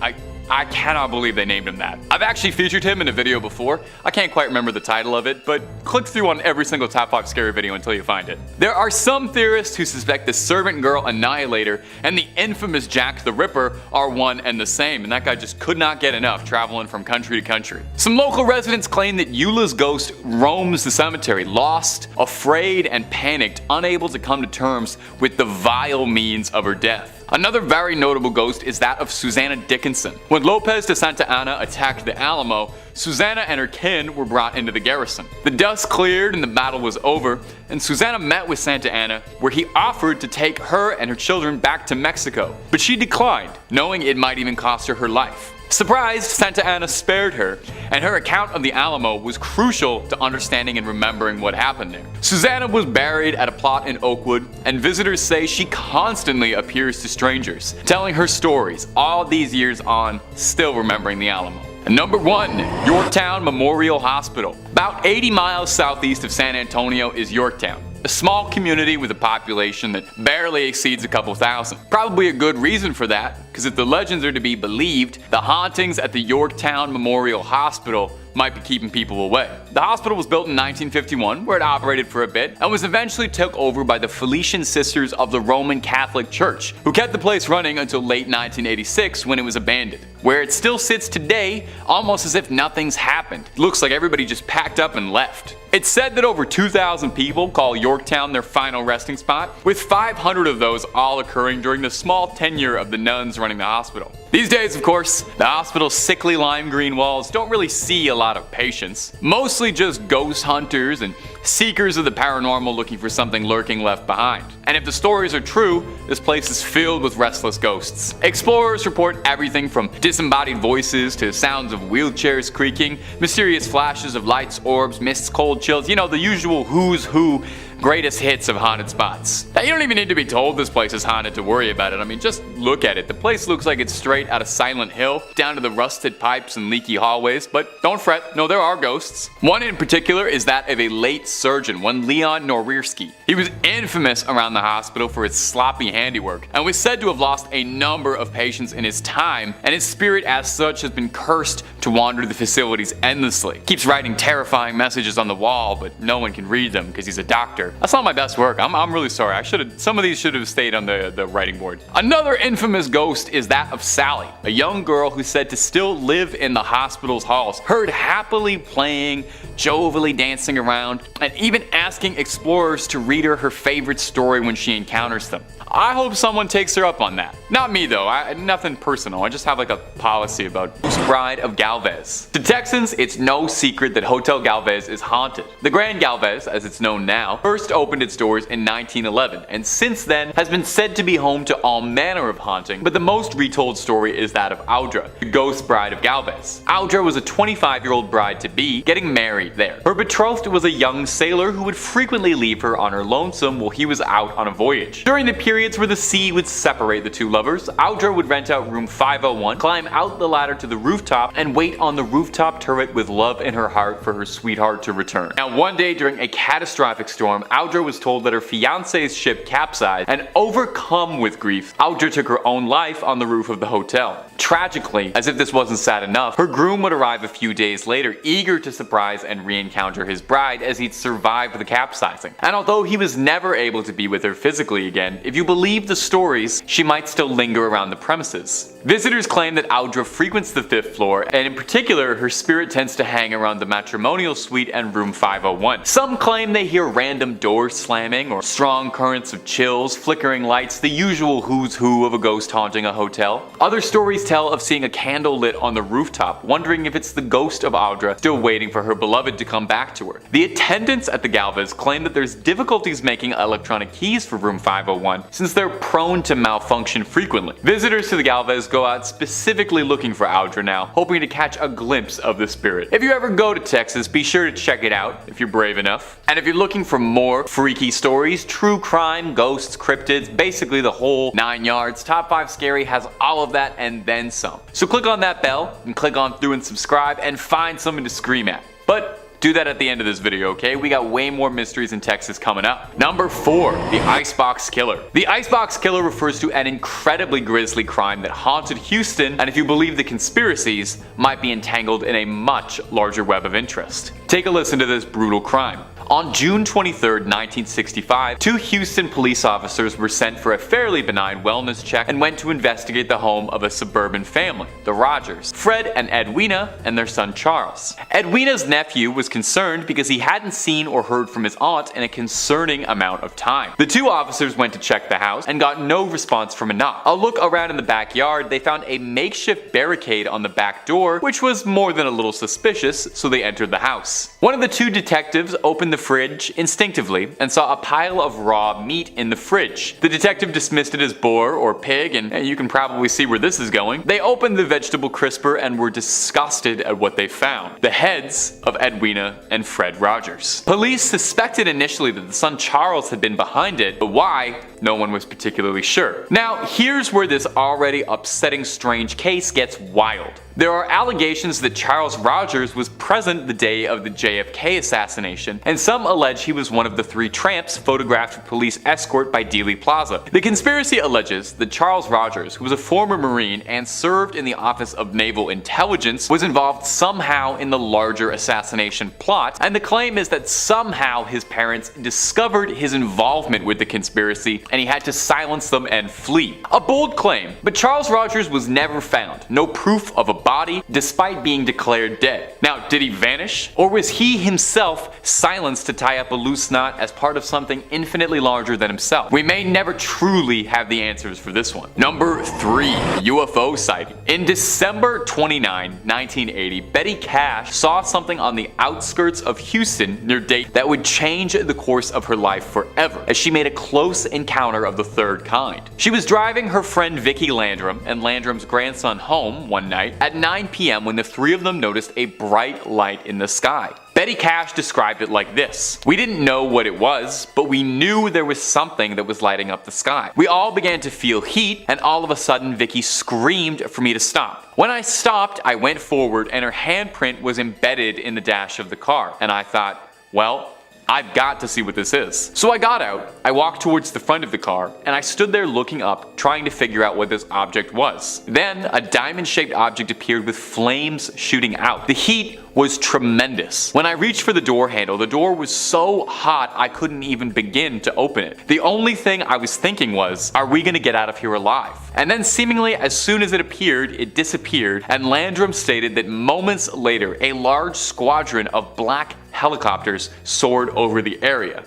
I cannot believe they named him that. I've actually featured him in a video before. I can't quite remember the title of it, but click through on every single top 5 scary video until you find it. There are some theorists who suspect the servant girl annihilator and the infamous Jack the Ripper are one and the same, and that guy just could not get enough traveling from country to country. Some local residents claim that Eula's ghost roams the cemetery, lost, afraid, and panicked, unable to come to terms with the vile means of her death. Another very notable ghost is that of Susanna Dickinson. When Lopez de Santa Anna attacked the Alamo, Susanna and her kin were brought into the garrison. The dust cleared and the battle was over, and Susanna met with Santa Anna, where he offered to take her and her children back to Mexico. But she declined, knowing it might even cost her her life. Surprised, Santa Anna spared her, and her account of the Alamo was crucial to understanding and remembering what happened there. Susanna was buried at a plot in Oakwood, and visitors say she constantly appears to strangers, telling her stories all these years on, still remembering the Alamo. And number 1, Yorktown Memorial Hospital. About 80 miles southeast of San Antonio is Yorktown, a small community with a population that barely exceeds a couple thousand. Probably a good reason for that. because if the legends are to be believed, the hauntings at the Yorktown Memorial Hospital might be keeping people away. The hospital was built in 1951, where it operated for a bit, and was eventually took over by the Felician Sisters of the Roman Catholic Church, who kept the place running until late 1986 when it was abandoned. Where it still sits today, almost as if nothing's happened. It looks like everybody just packed up and left. It's said that over 2,000 people call Yorktown their final resting spot, with 500 of those all occurring during the small tenure of the nuns running the hospital. These days, of course, the hospital's sickly lime green walls don't really see a lot of patients. Mostly just ghost hunters and seekers of the paranormal looking for something lurking left behind. And if the stories are true, this place is filled with restless ghosts. Explorers report everything from disembodied voices to sounds of wheelchairs creaking, mysterious flashes of lights, orbs, mists, cold chills, you know, the usual who's who greatest hits of haunted spots. Now, you don't even need to be told this place is haunted to worry about it. I mean, just look at it. The place looks like it's straight out of Silent Hill, down to the rusted pipes and leaky hallways, but don't fret, no, there are ghosts. One in particular is that of a late surgeon, one Leon Norwirski. He was infamous around the hospital for his sloppy handiwork, and was said to have lost a number of patients in his time, and his spirit as such has been cursed to wander the facilities endlessly. Keeps writing terrifying messages on the wall, but no one can read them because he's a doctor. That's not my best work. I'm really sorry. Some of these should have stayed on the writing board. Another infamous ghost is that of Sally, a young girl who's said to still live in the hospital's halls, heard happily playing, jovially dancing around, and even asking explorers to read her favorite story when she encounters them. I hope someone takes her up on that. Not me though, nothing personal, I just have like a policy about Ghost Bride of Galvez. To Texans, it's no secret that Hotel Galvez is haunted. The Grand Galvez, as it's known now, first opened its doors in 1911, and since then has been said to be home to all manner of haunting, but the most retold story is that of Audra, the Ghost Bride of Galvez. Audra was a 25-year-old bride-to-be getting married there. Her betrothed was a young sailor who would frequently leave her on her lonesome while he was out on a voyage. During the period where the sea would separate the two lovers, Audra would rent out room 501, climb out the ladder to the rooftop, and wait on the rooftop turret with love in her heart for her sweetheart to return. Now, one day during a catastrophic storm, Audra was told that her fiance's ship capsized, and overcome with grief, Audra took her own life on the roof of the hotel. Tragically, as if this wasn't sad enough, her groom would arrive a few days later, eager to surprise and re-encounter his bride as he'd survived the capsizing. And although he was never able to be with her physically again, if you believe the stories, she might still linger around the premises. Visitors claim that Audra frequents the 5th floor, and in particular, her spirit tends to hang around the matrimonial suite and room 501. Some claim they hear random doors slamming, or strong currents of chills, flickering lights, the usual who's who of a ghost haunting a hotel. Other stories tell of seeing a candle lit on the rooftop, wondering if it's the ghost of Audra still waiting for her beloved to come back to her. The attendants at the Galvez claim that there's difficulties making electronic keys for room 501, since they're prone to malfunction frequently. Visitors to the Galvez go out specifically looking for Audra now, hoping to catch a glimpse of the spirit. If you ever go to Texas, be sure to check it out if you're brave enough. And if you're looking for more freaky stories, true crime, ghosts, cryptids, basically the whole 9 yards, Top 5 Scary has all of that and then some. So click on that bell and click on through and subscribe and find something to scream at. But do that at the end of this video, okay? We got way more mysteries in Texas coming up. Number 4, the Icebox Killer. The Icebox Killer refers to an incredibly grisly crime that haunted Houston, and if you believe the conspiracies, might be entangled in a much larger web of interest. Take a listen to this brutal crime. On June 23, 1965, 2 Houston police officers were sent for a fairly benign wellness check and went to investigate the home of a suburban family, the Rogers, Fred and Edwina, and their son Charles. Edwina's nephew was concerned because he hadn't seen or heard from his aunt in a concerning amount of time. The 2 officers went to check the house and got no response from a knock. A look around in the backyard, they found a makeshift barricade on the back door, which was more than a little suspicious, so they entered the house. One of the 2 detectives opened the fridge instinctively and saw a pile of raw meat in the fridge. The detective dismissed it as boar or pig, and you can probably see where this is going. They opened the vegetable crisper and were disgusted at what they found: the heads of Edwina and Fred Rogers. Police suspected initially that the son Charles had been behind it, but why, no one was particularly sure. Now, here's where this already upsetting strange case gets wild. There are allegations that Charles Rogers was present the day of the JFK assassination, and some allege he was one of the 3 tramps photographed with police escort by Dealey Plaza. The conspiracy alleges that Charles Rogers, who was a former Marine and served in the Office of Naval Intelligence, was involved somehow in the larger assassination plot, and the claim is that somehow his parents discovered his involvement with the conspiracy and he had to silence them and flee. A bold claim, but Charles Rogers was never found. No proof of a body, despite being declared dead. Now, did he vanish? Or was he himself silenced to tie up a loose knot as part of something infinitely larger than himself? We may never truly have the answers for this one. Number 3. UFO sighting. In December 29, 1980, Betty Cash saw something on the outskirts of Houston near Dayton that would change the course of her life forever, as she made a close encounter of the third kind. She was driving her friend Vicki Landrum and Landrum's grandson home one night at 9 p.m. when the 3 of them noticed a bright light in the sky. Betty Cash described it like this: "We didn't know what it was, but we knew there was something that was lighting up the sky. We all began to feel heat, and all of a sudden Vicki screamed for me to stop. When I stopped, I went forward and her handprint was embedded in the dash of the car, and I thought, well, I've got to see what this is. So I got out, I walked towards the front of the car, and I stood there looking up, trying to figure out what this object was. Then a diamond-shaped object appeared with flames shooting out. The heat was tremendous. When I reached for the door handle, the door was so hot I couldn't even begin to open it. The only thing I was thinking was, are we gonna get out of here alive? And then seemingly as soon as it appeared, it disappeared, and Landrum stated that moments later, a large squadron of black helicopters soared over the area.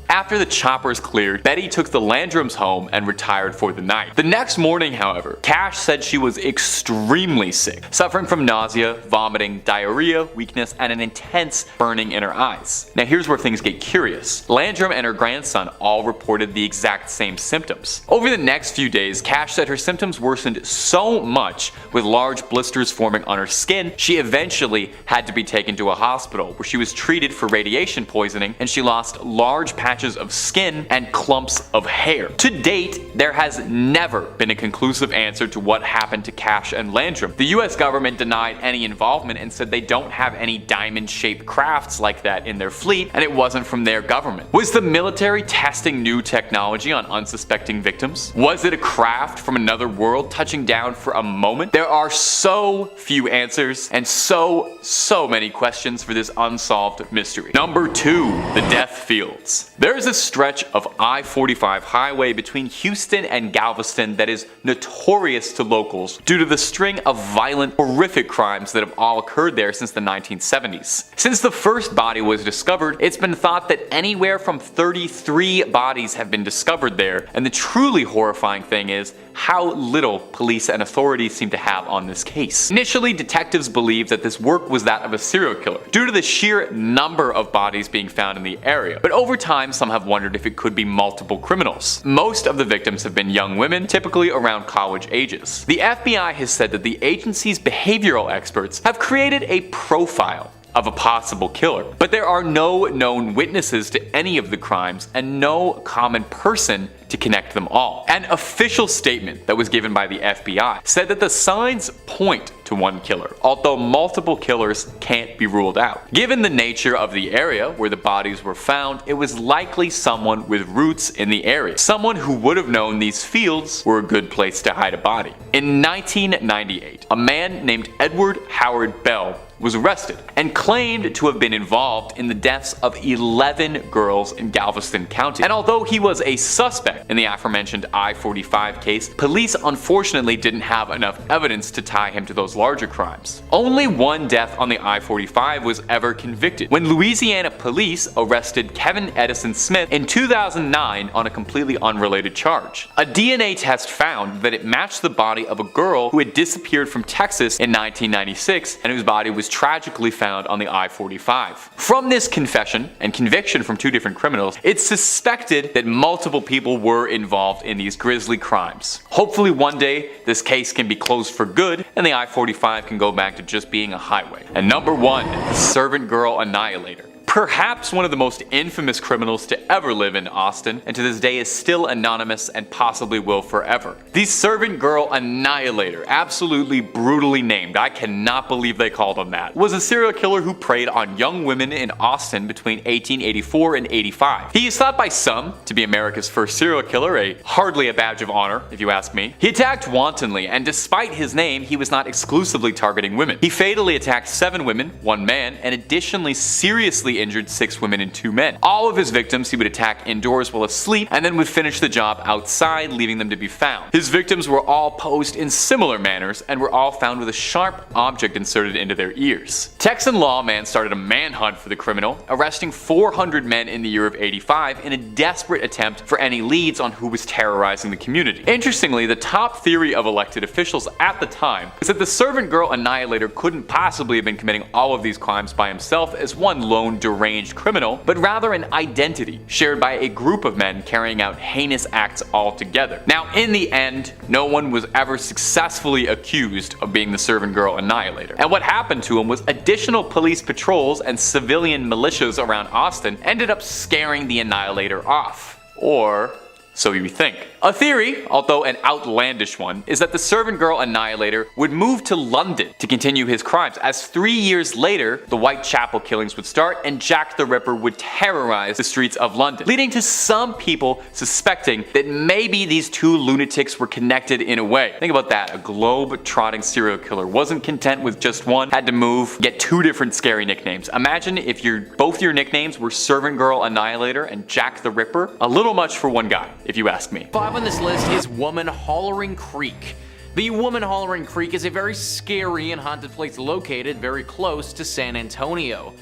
After the choppers cleared, Betty took the Landrums home and retired for the night. The next morning, however, Cash said she was extremely sick, suffering from nausea, vomiting, diarrhea, weakness, and an intense burning in her eyes. Now here's where things get curious. Landrum and her grandson all reported the exact same symptoms. Over the next few days, Cash said her symptoms worsened so much, with large blisters forming on her skin, she eventually had to be taken to a hospital where she was treated for radiation poisoning, and she lost large patches of skin and clumps of hair. To date, there has never been a conclusive answer to what happened to Cash and Landrum. The US government denied any involvement and said they don't have any diamond-shaped crafts like that in their fleet, and it wasn't from their government. Was the military testing new technology on unsuspecting victims? Was it a craft from another world touching down for a moment? There are so few answers and so many questions for this unsolved mystery. Number 2. The death fields. There is a stretch of I-45 highway between Houston and Galveston that is notorious to locals due to the string of violent, horrific crimes that have all occurred there since the 1970s. Since the first body was discovered, it's been thought that anywhere from 33 bodies have been discovered there, and the truly horrifying thing is how little police and authorities seem to have on this case. Initially, detectives believed that this work was that of a serial killer, due to the sheer number of bodies being found in the area, but over time some have wondered if it could be multiple criminals. Most of the victims have been young women, typically around college ages. The FBI has said that the agency's behavioral experts have created a profile of a possible killer, but there are no known witnesses to any of the crimes and no common person to connect them all. An official statement that was given by the FBI said that the signs point to one killer, although multiple killers can't be ruled out. Given the nature of the area where the bodies were found, it was likely someone with roots in the area, someone who would have known these fields were a good place to hide a body. In 1998, a man named Edward Howard Bell was arrested and claimed to have been involved in the deaths of 11 girls in Galveston County. And although he was a suspect in the aforementioned I-45 case, police unfortunately didn't have enough evidence to tie him to those larger crimes. Only one death on the I-45 was ever convicted, when Louisiana police arrested Kevin Edison Smith in 2009 on a completely unrelated charge. A DNA test found that it matched the body of a girl who had disappeared from Texas in 1996 and whose body was tragically found on the I-45. From this confession and conviction from 2 different criminals, it's suspected that multiple people were involved in these grisly crimes. Hopefully one day this case can be closed for good and the I-45 can go back to just being a highway. And number 1, the servant girl annihilator. perhaps one of the most infamous criminals to ever live in Austin, and to this day is still anonymous and possibly will forever. The servant girl annihilator, absolutely brutally named, I cannot believe they called him that, was a serial killer who preyed on young women in Austin between 1884 and 85. He is thought by some to be America's first serial killer, hardly a badge of honor if you ask me. He attacked wantonly, and despite his name, he was not exclusively targeting women. He fatally attacked 7 women, 1 man, and additionally seriously injured 6 women and 2 men. All of his victims he would attack indoors while asleep and then would finish the job outside, leaving them to be found. His victims were all posed in similar manners and were all found with a sharp object inserted into their ears. Texan lawman started a manhunt for the criminal, arresting 400 men in the year of 85 in a desperate attempt for any leads on who was terrorizing the community. Interestingly, the top theory of elected officials at the time is that the servant girl annihilator couldn't possibly have been committing all of these crimes by himself as one lone deranged criminal, but rather an identity shared by a group of men carrying out heinous acts all together. Now, in the end, no one was ever successfully accused of being the servant girl annihilator, and what happened to him was additional police patrols and civilian militias around Austin ended up scaring the annihilator off. Or so you think. A theory, although an outlandish one, is that the servant girl annihilator would move to London to continue his crimes, as 3 years later, the Whitechapel killings would start and Jack the Ripper would terrorize the streets of London, leading to some people suspecting that maybe these 2 lunatics were connected in a way. Think about that, a globe-trotting serial killer wasn't content with just one, had to move, get 2 different scary nicknames. Imagine if both your nicknames were servant girl annihilator and Jack the Ripper. A little much for one guy, if you ask me. 5 on this list is Woman Hollering Creek. The Woman Hollering Creek is a very scary and haunted place located very close to San Antonio.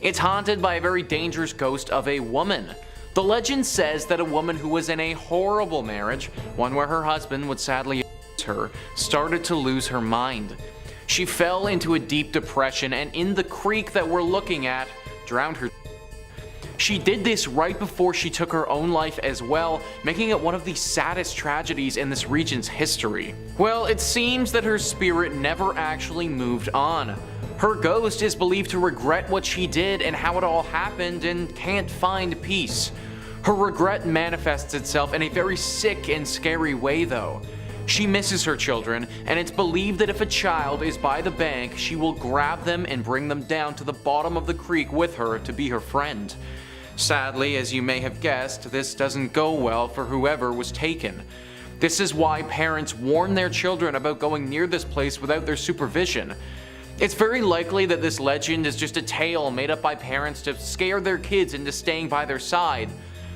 It's haunted by a very dangerous ghost of a woman. The legend says that a woman who was in a horrible marriage, one where her husband would sadly abuse her, started to lose her mind. She fell into a deep depression and in the creek that we're looking at, drowned her. She did this right before she took her own life as well, making it one of the saddest tragedies in this region's history. Well, it seems that her spirit never actually moved on. Her ghost is believed to regret what she did and how it all happened and can't find peace. Her regret manifests itself in a very sick and scary way though. She misses her children, and it's believed that if a child is by the bank, she will grab them and bring them down to the bottom of the creek with her to be her friend. Sadly, as you may have guessed, this doesn't go well for whoever was taken. This is why parents warn their children about going near this place without their supervision. It's very likely that this legend is just a tale made up by parents to scare their kids into staying by their side,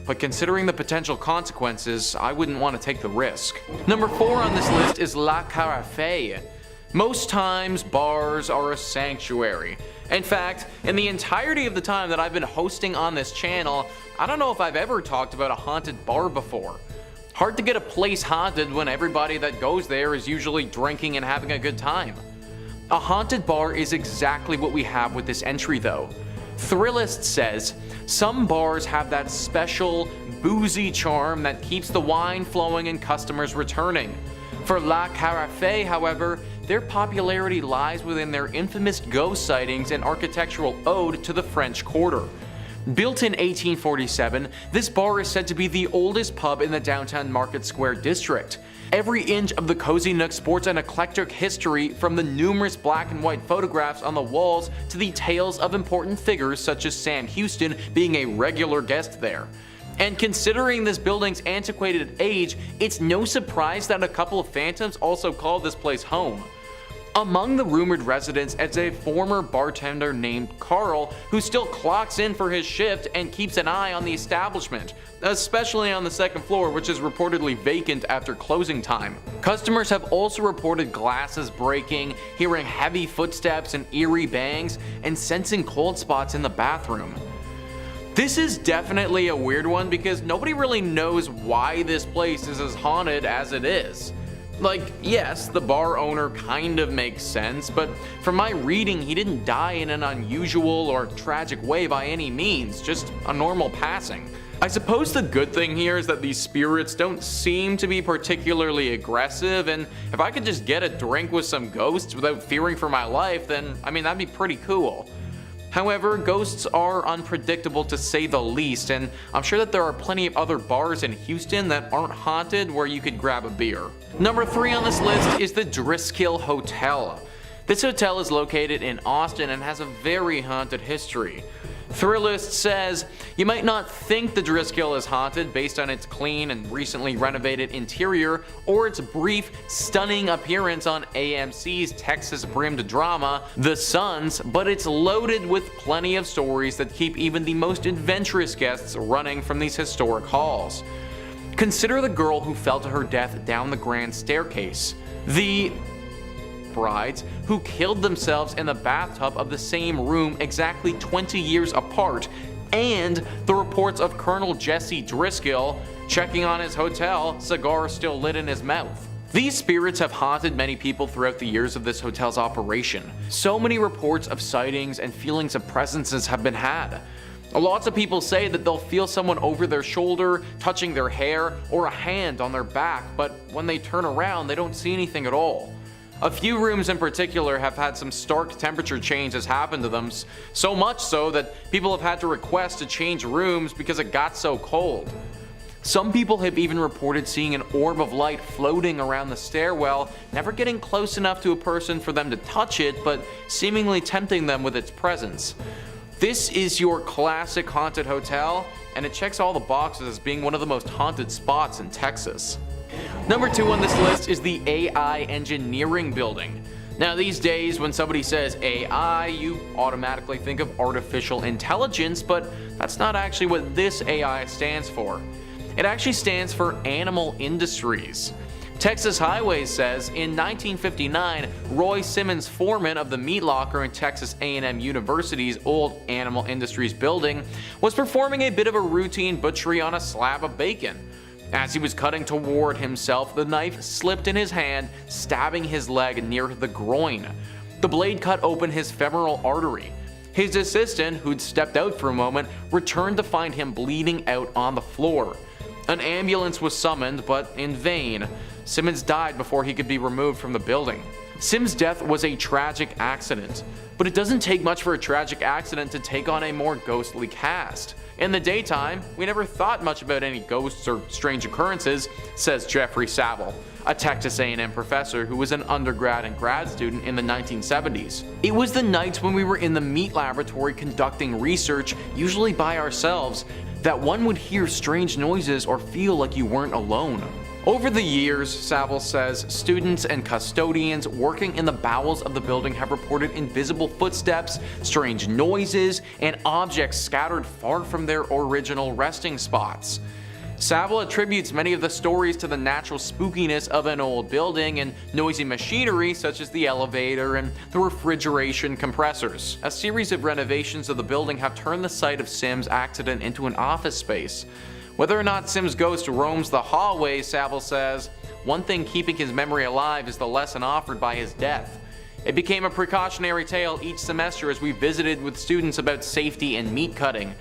but considering the potential consequences, I wouldn't want to take the risk. Number 4 on this list is La Carafe. Most times, bars are a sanctuary. In fact, in the entirety of the time that I've been hosting on this channel, I don't know if I've ever talked about a haunted bar before. Hard to get a place haunted when everybody that goes there is usually drinking and having a good time. A haunted bar is exactly what we have with this entry though. Thrillist says, some bars have that special, boozy charm that keeps the wine flowing and customers returning. For La Carafe, however, their popularity lies within their infamous ghost sightings and architectural ode to the French Quarter. Built in 1847, this bar is said to be the oldest pub in the downtown Market Square district. Every inch of the cozy nook sports an eclectic history, from the numerous black and white photographs on the walls to the tales of important figures such as Sam Houston being a regular guest there. And considering this building's antiquated age, it's no surprise that a couple of phantoms also call this place home. Among the rumored residents is a former bartender named Carl, who still clocks in for his shift and keeps an eye on the establishment, especially on the second floor, which is reportedly vacant after closing time. Customers have also reported glasses breaking, hearing heavy footsteps and eerie bangs, and sensing cold spots in the bathroom. This is definitely a weird one because nobody really knows why this place is as haunted as it is. Like, yes, the bar owner kind of makes sense, but from my reading, he didn't die in an unusual or tragic way by any means, just a normal passing. I suppose the good thing here is that these spirits don't seem to be particularly aggressive, and if I could just get a drink with some ghosts without fearing for my life, then, I mean, that'd be pretty cool. However, ghosts are unpredictable to say the least, and I'm sure that there are plenty of other bars in Houston that aren't haunted where you could grab a beer. Number 3 on this list is the Driskill Hotel. This hotel is located in Austin and has a very haunted history. Thrillist says, you might not think the Driskill is haunted based on its clean and recently renovated interior or its brief, stunning appearance on AMC's Texas-brimmed drama, The Sons, but it's loaded with plenty of stories that keep even the most adventurous guests running from these historic halls. Consider the girl who fell to her death down the grand staircase, the brides who killed themselves in the bathtub of the same room exactly 20 years apart, and the reports of Colonel Jesse Driskill checking on his hotel, cigar still lit in his mouth. These spirits have haunted many people throughout the years of this hotel's operation. So many reports of sightings and feelings of presences have been had. Lots of people say that they'll feel someone over their shoulder, touching their hair, or a hand on their back, but when they turn around they don't see anything at all. A few rooms in particular have had some stark temperature changes happen to them, so much so that people have had to request to change rooms because it got so cold. Some people have even reported seeing an orb of light floating around the stairwell, never getting close enough to a person for them to touch it, but seemingly tempting them with its presence. This is your classic haunted hotel, and it checks all the boxes as being one of the most haunted spots in Texas. Number 2 on this list is the AI Engineering Building. Now these days when somebody says AI, you automatically think of artificial intelligence, but that's not actually what this AI stands for. It actually stands for Animal Industries. Texas Highways says in 1959, Roy Simmons, foreman of the meat locker in Texas A&M University's old Animal Industries building, was performing a bit of a routine butchery on a slab of bacon. As he was cutting toward himself, the knife slipped in his hand, stabbing his leg near the groin. The blade cut open his femoral artery. His assistant, who'd stepped out for a moment, returned to find him bleeding out on the floor. An ambulance was summoned, but in vain. Simmons died before he could be removed from the building. Sims' death was a tragic accident, but it doesn't take much for a tragic accident to take on a more ghostly cast. In the daytime, we never thought much about any ghosts or strange occurrences, says Jeffrey Saville, a Texas A&M professor who was an undergrad and grad student in the 1970s. It was the nights when we were in the meat laboratory conducting research, usually by ourselves, that one would hear strange noises or feel like you weren't alone. Over the years, Saville says, students and custodians working in the bowels of the building have reported invisible footsteps, strange noises, and objects scattered far from their original resting spots. Saville attributes many of the stories to the natural spookiness of an old building and noisy machinery such as the elevator and the refrigeration compressors. A series of renovations of the building have turned the site of Sims' accident into an office space. Whether or not Sims' ghost roams the hallways, Saville says, one thing keeping his memory alive is the lesson offered by his death. It became a precautionary tale each semester as we visited with students about safety and meat cutting.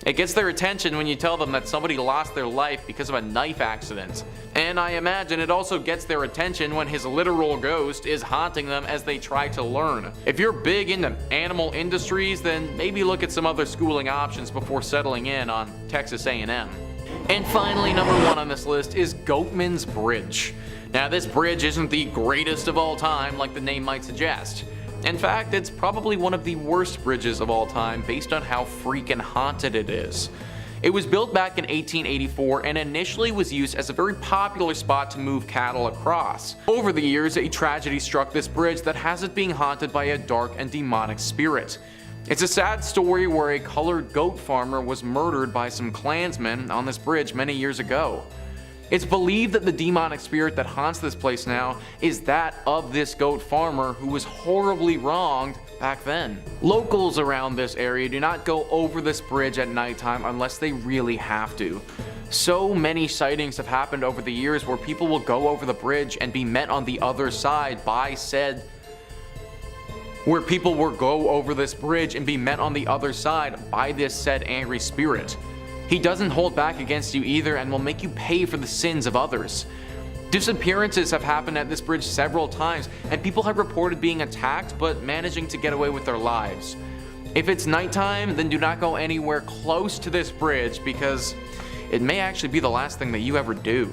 It gets their attention when you tell them that somebody lost their life because of a knife accident. And I imagine it also gets their attention when his literal ghost is haunting them as they try to learn. If you're big into animal industries, then maybe look at some other schooling options before settling in on Texas A&M. And finally, number 1 on this list is Goatman's Bridge. Now this bridge isn't the greatest of all time like the name might suggest. In fact, it's probably one of the worst bridges of all time based on how freaking haunted it is. It was built back in 1884 and initially was used as a very popular spot to move cattle across. Over the years, a tragedy struck this bridge that has it being haunted by a dark and demonic spirit. It's a sad story where a colored goat farmer was murdered by some Klansmen on this bridge many years ago. It's believed that the demonic spirit that haunts this place now is that of this goat farmer who was horribly wronged back then. Locals around this area do not go over this bridge at nighttime unless they really have to. So many sightings have happened over the years where people will go over the bridge and be met on the other side by said angry spirit. He doesn't hold back against you either and will make you pay for the sins of others. Disappearances have happened at this bridge several times, and people have reported being attacked but managing to get away with their lives. If it's nighttime, then do not go anywhere close to this bridge because it may actually be the last thing that you ever do.